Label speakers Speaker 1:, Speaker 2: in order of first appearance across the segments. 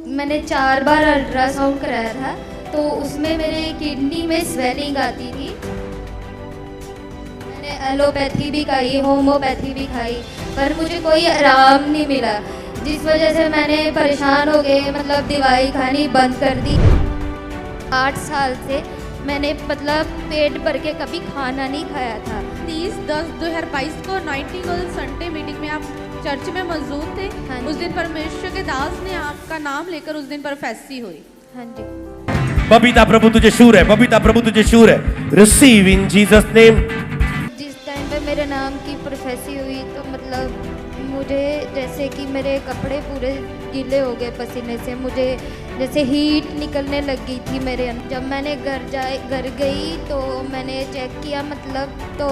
Speaker 1: मैंने 4 बार अल्ट्रासाउंड कराया था, तो उसमें मेरे किडनी में स्वेलिंग आती थी। मैंने एलोपैथी भी खाई, होम्योपैथी भी खाई, पर मुझे कोई आराम नहीं मिला, जिस वजह से मैंने परेशान हो गए, मतलब दवाई खानी बंद कर दी। 8 साल से मैंने मतलब पेट भर के कभी खाना नहीं खाया था।
Speaker 2: 30/10/2022 को नाइटिंगेल संडे मीटिंग में आप चर्च में मौजूद थे।
Speaker 1: हाँ
Speaker 2: उस
Speaker 1: जी।
Speaker 2: दिन परमेश्वर के दास ने आपका नाम लेकर उस दिन प्रोफेसी हुई।
Speaker 1: हाँ जी।
Speaker 3: बबीता प्रभु तुझे शूर है, बबीता प्रभु तुझे शूर है। Receive in Jesus name.
Speaker 1: जिस टाइम पे मेरे नाम की प्रोफेसी हुई तो मतलब मुझे जैसे कि मेरे कपड़े पूरे गीले हो गए पसीने से, मुझे जैसे हीट निकलने लग गई थी मेरे अंदर। जब मैंने घर गई तो मैंने चेक किया, मतलब तो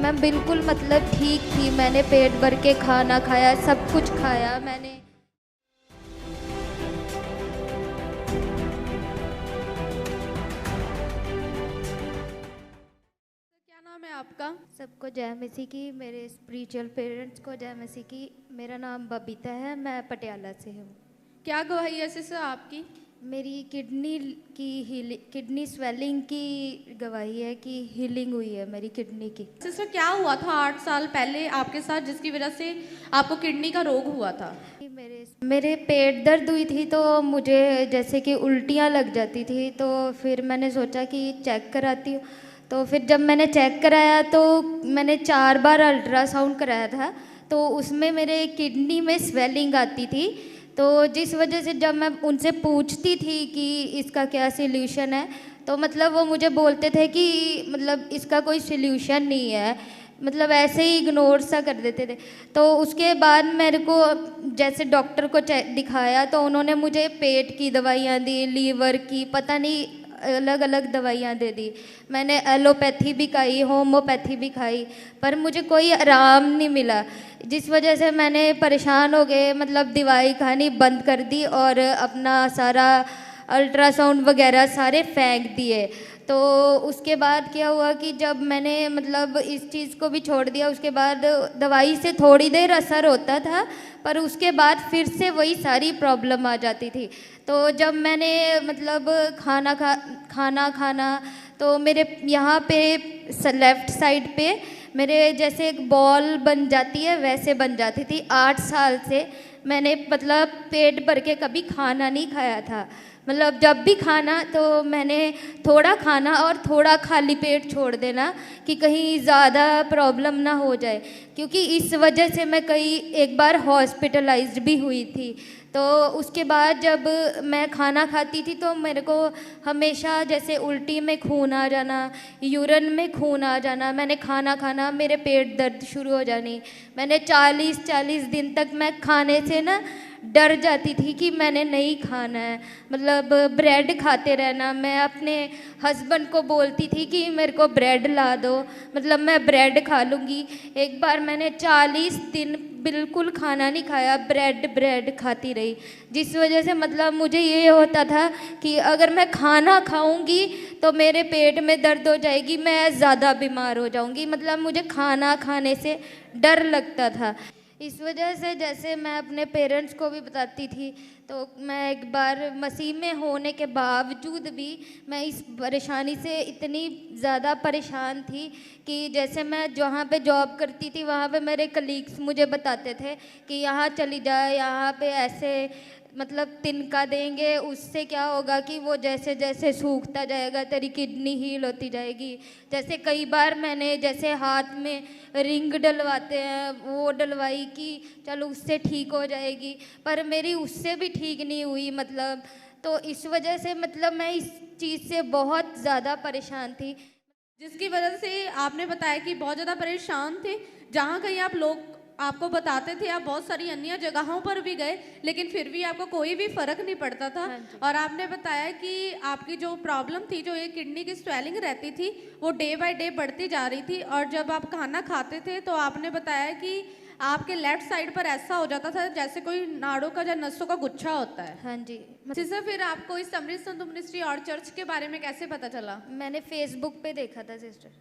Speaker 1: मैं बिल्कुल मतलब ठीक थी। मैंने पेट भर के खाना खाया, सब कुछ खाया मैंने।
Speaker 2: क्या नाम है आपका?
Speaker 1: सबको जय मसीह की, मेरे स्पिरिचुअल पेरेंट्स को जय मसीह की। मेरा नाम बबीता है, मैं पटियाला से हूँ।
Speaker 2: क्या गवाही है सिस्टर आपकी?
Speaker 1: मेरी किडनी स्वेलिंग की गवाही है कि हीलिंग हुई है मेरी किडनी की।
Speaker 2: सिस्टर क्या हुआ था 8 साल पहले आपके साथ जिसकी वजह से आपको किडनी का रोग हुआ था?
Speaker 1: मेरे पेट दर्द हुई थी, तो मुझे जैसे कि उल्टियाँ लग जाती थी, तो फिर मैंने सोचा कि चेक कराती हूँ। तो फिर जब मैंने चेक कराया तो मैंने 4 बार अल्ट्रासाउंड कराया था, तो उसमें मेरे किडनी में स्वेलिंग आती थी। तो जिस वजह से जब मैं उनसे पूछती थी कि इसका क्या सल्यूशन है, तो मतलब वो मुझे बोलते थे कि मतलब इसका कोई सल्यूशन नहीं है, मतलब ऐसे ही इग्नोर सा कर देते थे। तो उसके बाद मेरे को जैसे डॉक्टर को दिखाया, तो उन्होंने मुझे पेट की दवाइयाँ दी, लीवर की, पता नहीं अलग अलग दवाइयाँ दे दी। मैंने एलोपैथी भी खाई, होम्योपैथी भी खाई, पर मुझे कोई आराम नहीं मिला, जिस वजह से मैंने परेशान हो गए, मतलब दवाई खानी बंद कर दी और अपना सारा अल्ट्रासाउंड वगैरह सारे फेंक दिए। तो उसके बाद क्या हुआ कि जब मैंने मतलब इस चीज़ को भी छोड़ दिया, उसके बाद दवाई से थोड़ी देर असर होता था, पर उसके बाद फिर से वही सारी प्रॉब्लम आ जाती थी। तो जब मैंने मतलब खाना खाना तो मेरे यहाँ पे लेफ़्ट साइड पे मेरे जैसे एक बॉल बन जाती है वैसे बन जाती थी। 8 साल से मैंने मतलब पेट भर के कभी खाना नहीं खाया था। मतलब जब भी खाना तो मैंने थोड़ा खाना और थोड़ा खाली पेट छोड़ देना कि कहीं ज़्यादा प्रॉब्लम ना हो जाए, क्योंकि इस वजह से मैं एक बार हॉस्पिटलाइज्ड भी हुई थी। तो उसके बाद जब मैं खाना खाती थी तो मेरे को हमेशा जैसे उल्टी में खून आ जाना, यूरिन में खून आ जाना, मैंने खाना खाना मेरे पेट दर्द शुरू हो जानी। मैंने 40 दिन तक मैं खाने से ना डर जाती थी कि मैंने नहीं खाना है, मतलब ब्रेड खाते रहना। मैं अपने हस्बैंड को बोलती थी कि मेरे को ब्रेड ला दो, मतलब मैं ब्रेड खा लूँगी। एक बार मैंने 40 दिन बिल्कुल खाना नहीं खाया, ब्रेड खाती रही, जिस वजह से मतलब मुझे ये होता था कि अगर मैं खाना खाऊंगी तो मेरे पेट में दर्द हो जाएगी, मैं ज़्यादा बीमार हो जाऊंगी, मतलब मुझे खाना खाने से डर लगता था। इस वजह से जैसे मैं अपने पेरेंट्स को भी बताती थी, तो मैं एक बार मसीह में होने के बावजूद भी मैं इस परेशानी से इतनी ज़्यादा परेशान थी कि जैसे मैं जहाँ पे जॉब करती थी वहाँ पे मेरे कलीग्स मुझे बताते थे कि यहाँ चली जाए, यहाँ पे ऐसे मतलब तिनका देंगे, उससे क्या होगा कि वो जैसे जैसे सूखता जाएगा तेरी किडनी हील होती जाएगी। जैसे कई बार मैंने जैसे हाथ में रिंग डलवाते हैं वो डलवाई कि चलो उससे ठीक हो जाएगी, पर मेरी उससे भी ठीक नहीं हुई। मतलब तो इस वजह से मतलब मैं इस चीज़ से बहुत ज़्यादा परेशान थी,
Speaker 2: जिसकी वजह से आपने बताया कि बहुत ज़्यादा परेशान थे। जहाँ कहीं आप लोग आपको बताते थे, आप बहुत सारी अन्य जगहों पर भी गए, लेकिन फिर भी आपको कोई भी फर्क नहीं पड़ता था।
Speaker 1: हाँ
Speaker 2: और आपने बताया कि आपकी जो प्रॉब्लम थी, जो ये किडनी की स्वेलिंग रहती थी, वो डे बाय डे बढ़ती जा रही थी। और जब आप खाना खाते थे तो आपने बताया कि आपके लेफ्ट साइड पर ऐसा हो जाता था जैसे कोई नाड़ों का या नसों का गुच्छा होता है।
Speaker 1: हाँ जी।
Speaker 2: सिस्टर, फिर आपको इस अमृत संत मिनिस्ट्री और चर्च के बारे में कैसे पता चला?
Speaker 1: मैंने फेसबुक पे देखा था सिस्टर।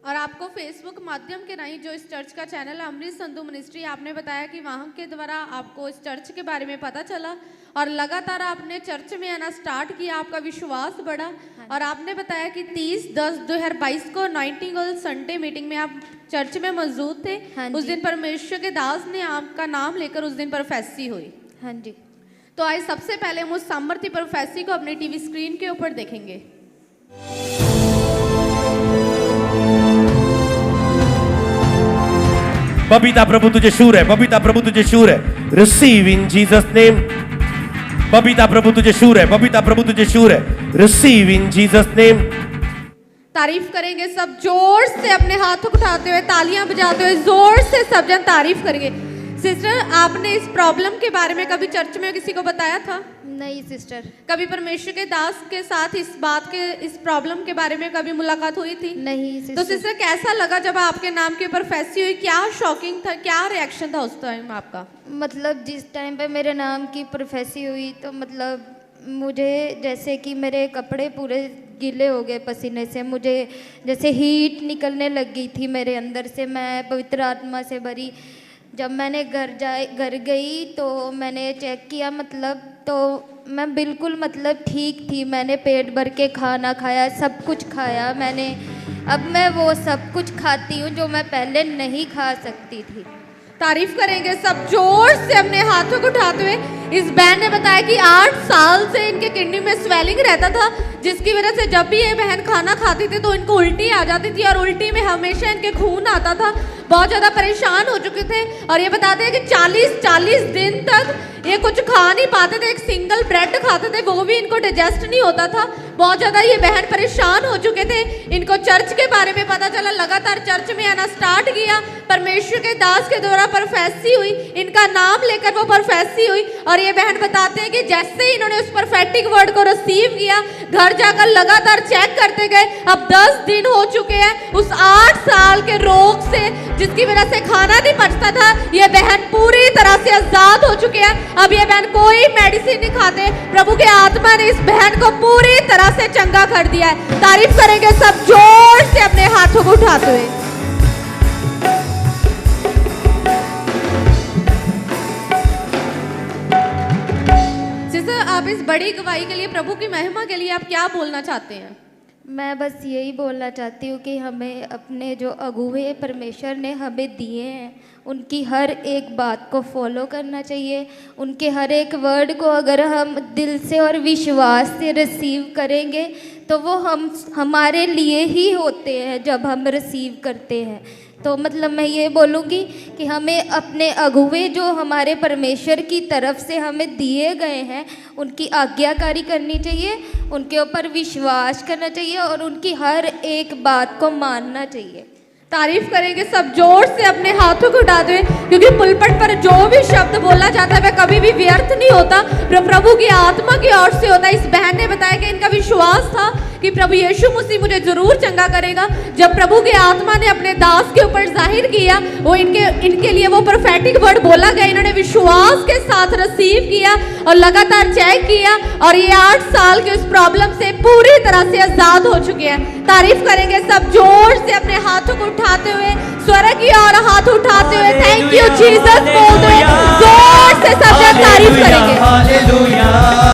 Speaker 2: और आपको फेसबुक माध्यम के नहीं, जो इस चर्च का चैनल है अमृत संधू मिनिस्ट्री, आपने बताया कि वहाँ के द्वारा आपको इस चर्च के बारे में पता चला और लगातार आपने चर्च में आना स्टार्ट किया, आपका विश्वास बढ़ा। और आपने बताया कि 30/10/2022 को 19 गर्ल संडे मीटिंग में आप चर्च में मौजूद थे।
Speaker 1: हाँ
Speaker 2: उस
Speaker 1: जी।
Speaker 2: दिन परमेश्वर के दास ने आपका नाम लेकर उस दिन प्रोफेसी हुई।
Speaker 1: हाँ जी।
Speaker 2: तो आइए सबसे पहले हम उस सामर्थ्य प्रोफेसी को अपने टीवी स्क्रीन के ऊपर देखेंगे।
Speaker 3: बबीता प्रभु तुझे शूर है, बबीता प्रभु तुझे शूर है। Receive in Jesus name. Babita प्रभु तुझे शूर है, बबीता प्रभु तुझे शूर है। Receive in Jesus name.
Speaker 2: तारीफ करेंगे सब जोर से, अपने हाथों को उठाते हुए, तालियां बजाते हुए जोर से सब जन तारीफ करेंगे। सिस्टर, आपने इस प्रॉब्लम के बारे में कभी चर्च में किसी को बताया था?
Speaker 1: नहीं सिस्टर।
Speaker 2: कभी परमेश्वर के दास के साथ इस प्रॉब्लम के बारे में कभी मुलाकात हुई थी?
Speaker 1: नहीं
Speaker 2: तो
Speaker 1: सिस्टर।
Speaker 2: सिस्टर, कैसा लगा जब आपके नाम के ऊपर फैसी हुई? क्या शॉकिंग था, क्या रिएक्शन था उस टाइम आपका?
Speaker 1: मतलब जिस टाइम पे मेरे नाम की प्रोफेसी हुई तो मतलब मुझे जैसे कि मेरे कपड़े पूरे गीले हो गए पसीने से, मुझे जैसे हीट निकलने लग गई थी मेरे अंदर से। मैं पवित्र आत्मा से भरी। जब मैंने घर गई तो मैंने चेक किया, मतलब तो मैं बिल्कुल मतलब ठीक थी। मैंने पेट भर के खाना खाया, सब कुछ खाया मैंने। अब मैं वो सब कुछ खाती हूँ जो मैं पहले नहीं खा सकती थी।
Speaker 2: तारीफ करेंगे सब जोर से, अपने हाथों को उठाते हुए। इस बहन ने बताया कि 8 साल से इनके किडनी में स्वेलिंग रहता था, जिसकी वजह से जब भी ये बहन खाना खाती थी तो इनको उल्टी आ जाती थी और उल्टी में हमेशा इनके खून आता था। बहुत ज़्यादा परेशान हो चुके थे और ये बताते हैं कि 40 दिन तक ये कुछ खा नहीं पाते थे। एक सिंगल ब्रेड खाते थे, वो भी इनको डाइजेस्ट नहीं होता था। बहुत ज़्यादा ये बहन परेशान हो चुके थे। इनको चर्च के बारे में पता चला, लगातार चर्च में आना स्टार्ट किया। परमेश्वर के दास के द्वारा प्रोफेसी हुई, इनका नाम लेकर वो प्रोफेसी हुई। और ये बहन बताते हैं कि जैसे ही इन्होंने उस प्रोफेटिक वर्ड को रिसीव किया, घर जाकर लगातार चेक करते गए। अब 10 दिन हो चुके हैं उस 8 साल के रोग से, जिसकी वजह से खाना नहीं पचता था। ये बहन पूरी तरह से आजाद हो चुके हैं। अब ये बहन कोई मेडिसिन नहीं खाते। प्रभु के आत्मा ने इस बहन को पूरी तरह से चंगा कर दिया है। तारीफ करेंगे सब जोर से, अपने हाथों को उठाते हुए। सिस्टर, आप इस बड़ी गवाही के लिए, प्रभु की महिमा के लिए आप क्या बोलना चाहते हैं?
Speaker 1: मैं बस यही बोलना चाहती हूँ कि हमें अपने जो अगुवे परमेश्वर ने हमें दिए हैं, उनकी हर एक बात को फॉलो करना चाहिए। उनके हर एक वर्ड को अगर हम दिल से और विश्वास से रिसीव करेंगे तो वो हमारे लिए ही होते हैं जब हम रिसीव करते हैं। तो मतलब मैं ये बोलूँगी कि हमें अपने अगुवे जो हमारे परमेश्वर की तरफ से हमें दिए गए हैं, उनकी आज्ञाकारी करनी चाहिए, उनके ऊपर विश्वास करना चाहिए और उनकी हर एक बात को मानना चाहिए।
Speaker 2: तारीफ करेंगे सब जोर से, अपने हाथों को उठाते हुए, क्योंकि पुलपट पर जो भी शब्द बोला जाता है वह कभी भी व्यर्थ नहीं होता, प्रभु की आत्मा की ओर से होता है। इस बहन ने बताया कि इनका विश्वास था कि प्रभु यीशु मसीह मुझे जरूर चंगा करेगा। जब प्रभु की आत्मा ने अपने दास के ऊपर जाहिर किया, वो इनके लिए वो प्रोफेटिक वर्ड बोला गया, इन्होंने विश्वास के साथ रिसीव किया और लगातार चेक किया और ये 8 साल के उस प्रॉब्लम से पूरी तरह से आजाद हो चुके हैं। तारीफ करेंगे सब जोर से, अपने हाथों को उठाते हुए, स्वर्ग की ओर हाथ उठाते हुए, थैंक यू जीसस बोलते हुए जोर से सब जन तारीफ करेंगे।